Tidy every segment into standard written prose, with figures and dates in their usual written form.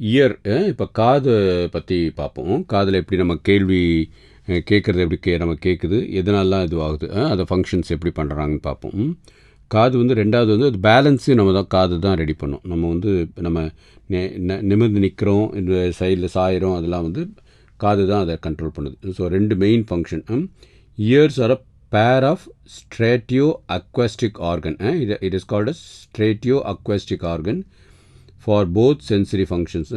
Year இப்போ காது பற்றி பார்ப்போம். காதில் எப்படி நம்ம கேள்வி கேட்குறது எப்படி நம்ம கேட்குது, எதனாலாம் இது ஆகுது, அதை ஃபங்க்ஷன்ஸ் எப்படி பண்ணுறாங்கன்னு பார்ப்போம். காது வந்து ரெண்டாவது வந்து அது பேலன்ஸு நம்ம தான் காது தான் ரெடி பண்ணோம். நம்ம வந்து நம்ம நிமிர்ந்து நிற்கிறோம், இந்த சைடில் சாயிரும், அதெல்லாம் வந்து காது தான் அதை கண்ட்ரோல் பண்ணுது. ஸோ ரெண்டு main function. Ears are a pair of stratioacoustic organ. It is called a stratioacoustic organ for both sensory functions.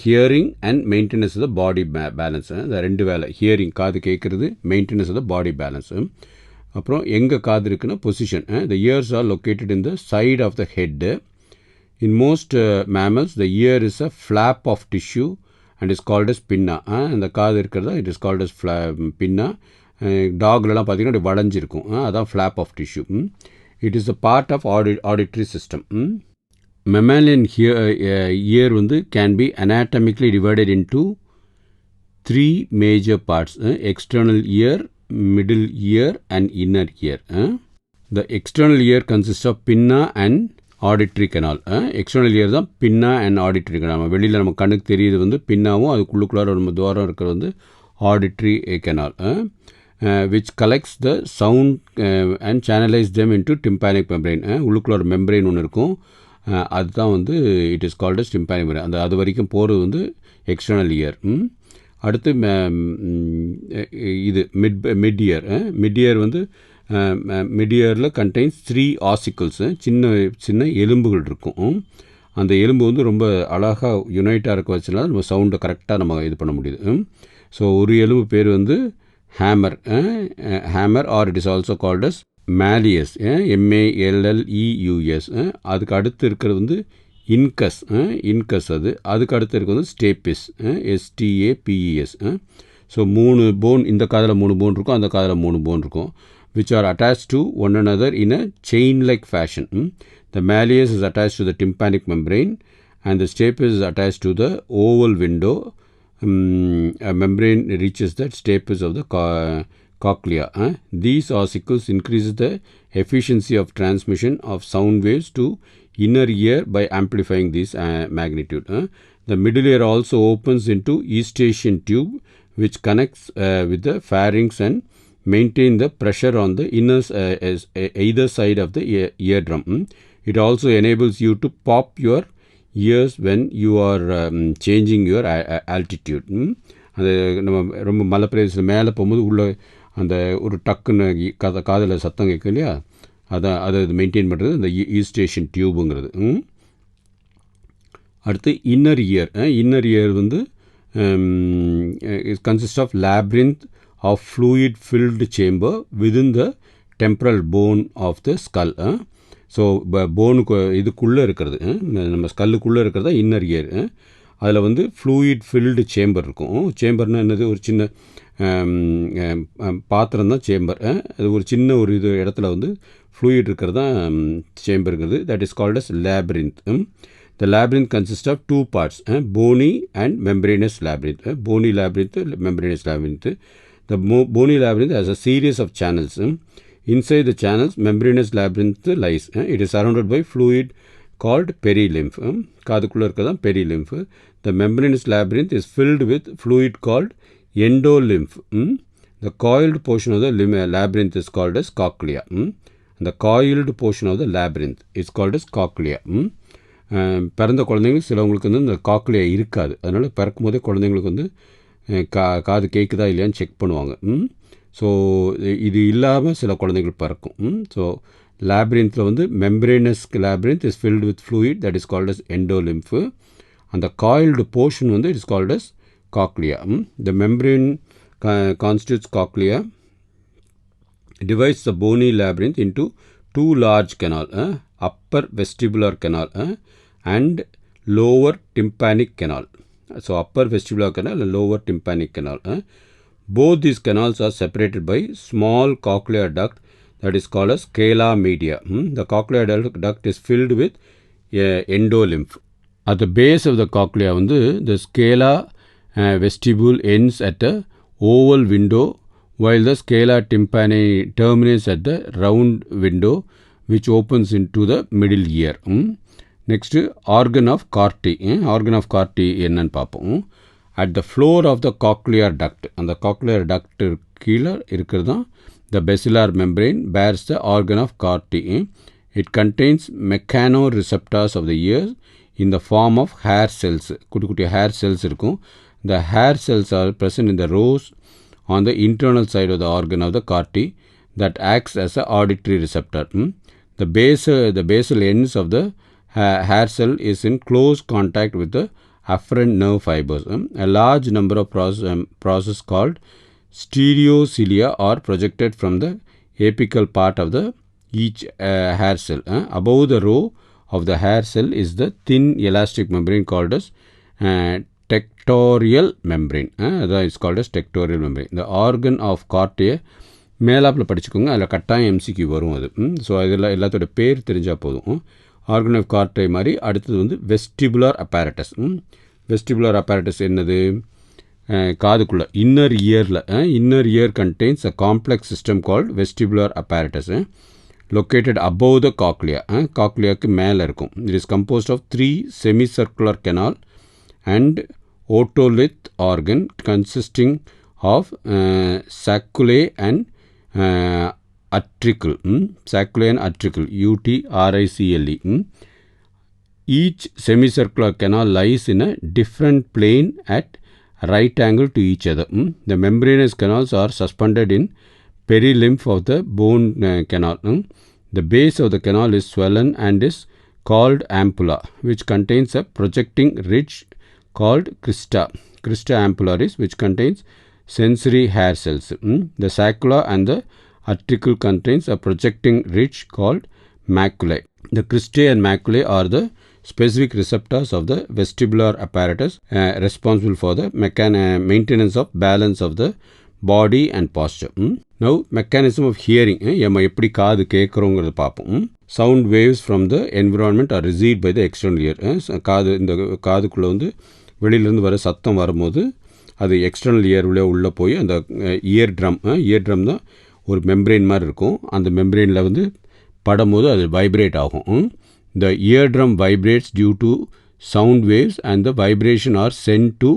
Hearing and maintenance of the body balance. இந்த ரெண்டு வேலை, ஹியரிங் காது கேட்குறது, maintenance of the body balance. அப்புறம் எங்கே காது இருக்குன்னா position. the ears are located in the side of the head. In most mammals the ear is a flap of tissue and is called as pinna. இந்த காது இருக்கிறதா it is called as pinna. டாக்லலாம் பார்த்திங்கன்னா அப்படி வளைஞ்சிருக்கும், அதான் flap of tissue. It is a part of auditory system. Mammalian ear வந்து can be anatomically divided into 3 major parts. External ear, middle ear and inner ear. The external ear consist of pinna and auditory canal. External ear தான் pinna and auditory canal. நம்ம வெளியில் நம்ம கண்ணுக்கு தெரியுது வந்து பின்னாவும், அதுக்குள்ளுக்குள்ளார நம்ம துவாரம் இருக்கிறது வந்து auditory canal. which collects the sound and channelize them into tympanic membrane. உள்ளுக்குள்ள ஒரு மெம்பரெயின் ஒன்று இருக்கும், அதுதான் வந்து it is called as tympanic membrane. அது வரைக்கும் போகிறது வந்து எக்ஸ்டர்னல் இயர். அடுத்து இது மிட் இயர். மிட் இயர் வந்து மிட் இயரில் கண்டெய்ன்ஸ் 3 ஆசிக்கிள்ஸ். சின்ன சின்ன எலும்புகள் இருக்கும். அந்த எலும்பு வந்து ரொம்ப அழகாக யுனைட்டாக இருக்க வச்சுனால நம்ம சவுண்டை கரெக்டாக நம்ம இது பண்ண முடியுது. ஸோ ஒரு எலும்பு பேர் வந்து hammer. Hammer or it is also called as malleus. MALLEUS. அதுக்கு அடுத்து இருக்கிறது வந்து இன்கஸ். இன்கஸ் அதுக்கு அடுத்து இருக்கிறது வந்து ஸ்டேபிஸ். STAPES. ஸோ 3 போன், இந்த காதில் 3 போன் இருக்கும், அந்த காதில் 3 போன் இருக்கும், which are attached to one another in a chain-like fashion. The malleus is attached to the tympanic membrane and the stapes is attached to the oval window. A membrane reaches the stapes of the cochlea. These ossicles increase the efficiency of transmission of sound waves to inner ear by amplifying this magnitude. The middle ear also opens into Eustachian tube, which connects with the pharynx and maintain the pressure on the inner either side of the eardrum. It also enables you to pop your ears when you are changing your altitude. அது நம்ம ரொம்ப மலை பிரதேசத்தில் மேலே போகும்போது உள்ள அந்த ஒரு டக்குன்னு காதில் சத்தம் கேட்கும் இல்லையா, அதை மெயின்டைன் பண்ணுறது இந்த ஈஸ்டேஷன் டியூபுங்கிறது. அடுத்து இன்னர் இயர். இன்னர் இயர் வந்து consist of labyrinth of fluid filled chamber within the temporal bone of the skull. So போனுக்கு இதுக்குள்ளே இருக்கிறது, நம்ம ஸ்கல்லுக்குள்ளே இருக்கிறதா இன்னர் இயர். அதில் வந்து ஃப்ளூயிட் ஃபில்டு சேம்பர் இருக்கும். சேம்பர்னால் என்னது, ஒரு சின்ன பாத்திரம் தான் சேம்பர். அது ஒரு சின்ன ஒரு இது இடத்துல வந்து ஃப்ளூயிட் இருக்கிறது தான் சேம்பருங்கிறது. That is called as labyrinth. The labyrinth consists of 2 parts, bony and membranous labyrinth. Bony labyrinth, membranous labyrinth. The bony labyrinth has a series of channels. Inside the channels, membranous labyrinth lies. It is surrounded by fluid called perilymph. காதுக்குள்ளே இருக்கிறதான் perilymph. The membranous labyrinth is filled with fluid called endolymph. The coiled portion of the labyrinth is called as cochlea. The coiled portion of the labyrinth is called as cochlea. பிறந்த குழந்தைங்களுக்கு சிலவங்களுக்கு வந்து இந்த cochlea இருக்காது, அதனால் பிறக்கும் போதே குழந்தைங்களுக்கு வந்து காது கேட்குதா இல்லையான்னு செக் பண்ணுவாங்க. ஸோ இது இல்லாமல் சில குழந்தைகள் பிறக்கும். ஸோ லேப்ரின்த்தில் வந்து membranous labyrinth is filled with fluid, that is called as endolymph. அந்த காயில்டு போர்ஷன் வந்து it is called as cochlea. The membrane constitutes cochlea, divides the bony labyrinth into 2 large canal, upper vestibular canal and lower tympanic canal. So upper vestibular canal and lower tympanic canal. Both these canals are separated by small cochlear duct that is called as scala media. The cochlear duct is filled with endolymph. At the base of the cochlea, the scala vestibule ends at a oval window, while the scala tympani terminates at the round window which opens into the middle ear. Next organ of Corti. Organ of Corti என்னன்னு பார்ப்போம். At the floor of the cochlear duct, அந்த cochlear duct கீழே இருக்கிறது தான் the basilar membrane bears the organ of Corti. It contains mechanoreceptors of the ears in the form of hair cells. குட்டி குட்டி hair cells இருக்கும். The hair cells are present in the rows on the internal side of the organ of the carti that acts as a auditory receptor. The basal ends of the hair cell is in close contact with the afferent nerve fibers. A large number of processes called stereocilia are projected from the apical part of the each hair cell. Above the row of the hair cell is the thin elastic membrane called as tectorial membrane. That is called as tectorial membrane. The organ of carti மேலாப்பில் படிச்சுக்கோங்க, அதில் கட்டாயம் MCQ வரும் அது. So அதில் எல்லாத்தோட பேர் தெரிஞ்சால் போதும். ஆர்கன் ஆஃப் கார்டை மாதிரி அடுத்தது வந்து வெஸ்டிபுலர் அப்பேரட்டஸ். வெஸ்டிபுலர் அப்பேரட்டஸ் என்னது? காதுக்குள்ளே inner ear contains a complex system called vestibular apparatus located above the cochlea. காக்லியாக்கு மேலே இருக்கும். It is composed of 3 semicircular canal and otolith organ consisting of sacculae and atricle. Sacculae and atricle, utricle. Each semicircular canal lies in a different plane at right angle to each other. The membranous canals are suspended in perilymph of the bone canal. The base of the canal is swollen and is called ampulla, which contains a projecting ridge called crista. Crista ampullaris, which contains sensory hair cells. The saccula and the atricle contains a projecting ridge called maculae. The cristae and maculae are the specific receptors of the vestibular apparatus responsible for the maintenance of balance of the body and posture. Now mechanism of hearing. நம்ம எப்படி காது கேட்குறோங்கிறத பார்ப்போம். Sound waves from the environment are received by the external ear. இந்த காதுக்குள்ளே வந்து வெளியிலேருந்து வர சத்தம் வரும்போது அது எக்ஸ்டர்னல் இயர் உள்ளே போய் அந்த இயர் ட்ரம் தான் ஒரு மெம்பரெயின் மாதிரி இருக்கும். அந்த மெம்பரெயினில் வந்து படும்போது அது வைப்ரேட் ஆகும். The eardrum vibrates due to sound waves and the vibration are sent to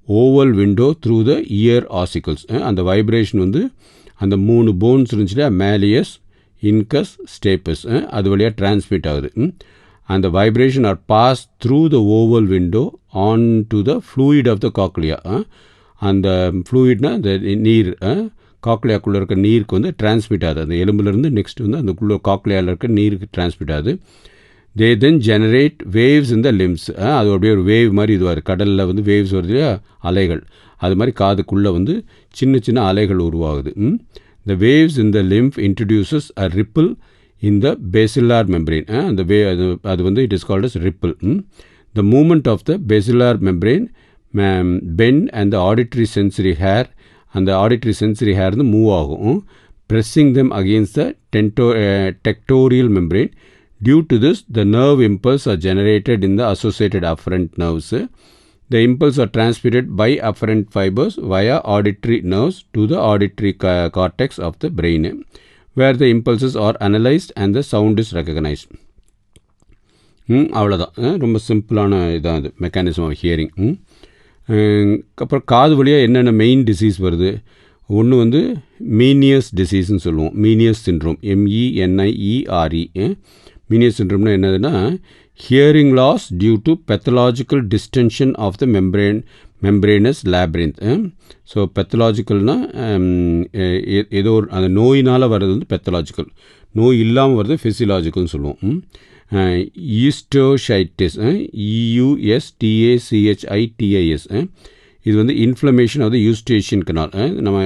oval window through the ear ossicles. அந்த வைப்ரேஷன் வந்து அந்த 3 போன்ஸ் இருந்துச்சுல, மேலியஸ், இன்கஸ், ஸ்டேப்பஸ், அது வழியாக டிரான்ஸ்மிட் ஆகுது. அந்த vibration are pass through the oval window on to the fluid of the cochlea. அந்த ஃப்ளூயிட்னா அந்த நீர், காக்லியாக்குள்ளே இருக்க நீருக்கு வந்து டிரான்ஸ்மிட் ஆகுது. அந்த எலும்புலேருந்து நெக்ஸ்ட் வந்து அந்த காக்லியாவில் இருக்க நீருக்கு டிரான்ஸ்மிட் ஆகுது. They then generate waves in the limbs. அது அப்படியே ஒரு வேவ் மாதிரி இதுவாக கடலில் வந்து வேவ்ஸ் வருது இல்லையா, அலைகள். அது மாதிரி காதுக்குள்ளே வந்து சின்ன சின்ன அலைகள் உருவாகுது. The waves in the lymph introduces a ripple in the basilar membrane. அந்த அது வந்து it is called as ripple. The movement of the basilar membrane bend and the auditory sensory hair, அந்த auditory sensory hair வந்து move ஆகும், pressing them against the tectorial membrane. Due to this, the nerve impulse are generated in the associated afferent nerves. The impulse are transmitted by afferent fibers via auditory nerves to the auditory cortex of the brain, where the impulses are analyzed and the sound is recognized. அவ்வளோதான். ரொம்ப சிம்பிளான இதான் அது mechanism of hearing. அப்புறம் காது வழியாக என்னென்ன main disease வருது? ஒன்று வந்து மீனியஸ் டிசீஸ்ன்னு சொல்லுவோம். மீனியஸ் சிண்ட்ரோம், MENIERE. மீனியஸ் சிண்ட்ரோம்னா என்னதுன்னா, hearing loss due to pathological distension of the membranous labyrinth. So பெத்தலாஜிக்கல்னால் ஏதோ ஒரு அந்த நோயினால் வர்றது வந்து பெத்தலாஜிக்கல், நோய் இல்லாமல் வர்றது ஃபிசியலாஜிக்கல்னு சொல்லுவோம். ஈஸ்டோஷைட்டிஸ், EUSTACHITIS, இது வந்து இன்ஃப்ளமேஷன் ஆஃப் த யூஸ்டேஷியன் கனால். நம்ம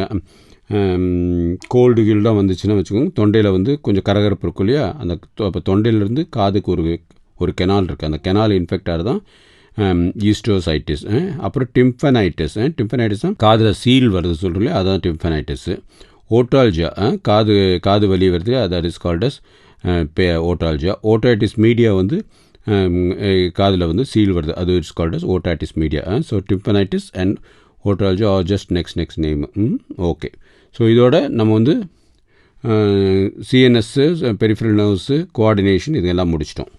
கோல்டு கீல்டாக வந்துச்சுன்னா வச்சுக்கோங்க, தொண்டையில் வந்து கொஞ்சம் கரகரப்பு இருக்கும் இல்லையா, அந்த அப்போ தொண்டையிலேருந்து காதுக்கு ஒரு கெனால் இருக்குது, அந்த கெனால் இன்ஃபெக்ட் ஆகிறதான் ஈஸ்டோசைட்டிஸ். அப்புறம் டிம்ஃபனைட்டிஸ். டிம்ஃபனைட்டிஸ்னால் காதில் சீல் வருது சொல்கிறோம் இல்லையா, அதுதான் டிம்ஃபனைட்டிஸ். ஓட்டால்ஜியா, காது வலி வருது, that is called as otalgia. Otitis media வந்து காதில் வந்து சீல் வருது, அது it's called as otitis media. So tympanitis and otology are just next name. Okay. So இதோட நம்ம வந்து சிஎன்எஸ்ஸு, பெரிஃபரல் நர்வ்ஸு, கோஆர்டினேஷன் இதெல்லாம் முடிச்சிட்டோம்.